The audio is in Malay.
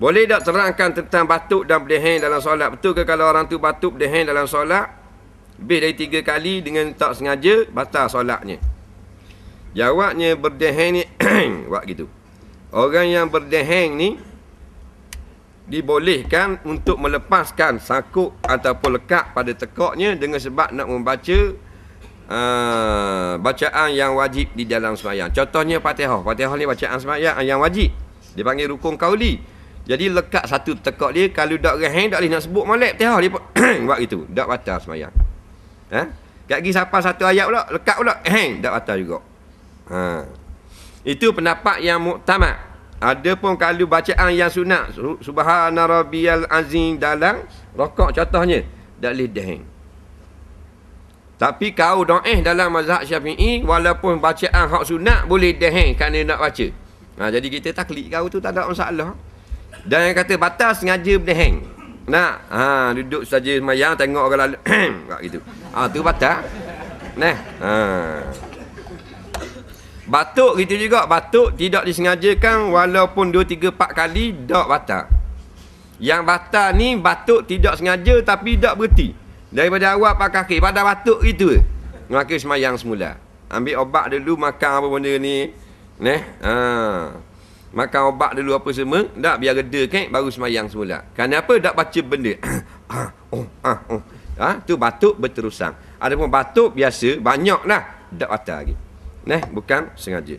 Boleh tak terangkan tentang batuk dan berdeheng dalam solat? Betul ke kalau orang tu batuk berdeheng dalam solat, lebih dari 3 kali dengan tak sengaja, batal solatnya? Jawabnya, berdeheng ni buat gitu. Orang yang berdeheng ni dibolehkan untuk melepaskan sakuk ataupun lekat pada tekaknya dengan sebab nak membaca bacaan yang wajib di dalam sembahyang. Contohnya Fatihah. Fatihah ni bacaan sembahyang yang wajib. Dia panggil rukun qauli. Jadi lekat satu tekak dia, kalau tak reheng tak boleh nak sebut molek Fatihah dia buat gitu. Tak batal sembahyang. Ha? Kat lagi siapa satu ayat pula, lekat pula, tak batal juga. Ha. Itu pendapat yang muktamad. Adapun kalau bacaan yang sunat, subhana rabbiyal azim dalam rakaat contohnya, tak boleh deheng. Tapi kau doa dalam mazhab Syafi'i, walaupun bacaan hak sunat boleh deheng kerana nak baca. Ha, jadi kita taklid kau tu tak ada masalah. Dan yang kata batal sengaja berdeheng. Nak duduk saja sembahyang tengok orang lalu buat gitu. Tu batal. Nah. Batuk gitu juga, batuk tidak disengajakan walaupun 2 3 4 kali tak batal. Yang batal ni batuk tidak sengaja tapi tak berhenti. Daripada awal pakai kaki pada batuk itu, maka sembahyang semula. Ambil obat dulu, makan apa benda ni. Makan obat dulu apa semua, tak biar reda kan, baru sembahyang semula. Kenapa tak baca benda? Tu batuk berterusan. Adapun batuk biasa banyaklah, tak batal lagi. Bukan sengaja.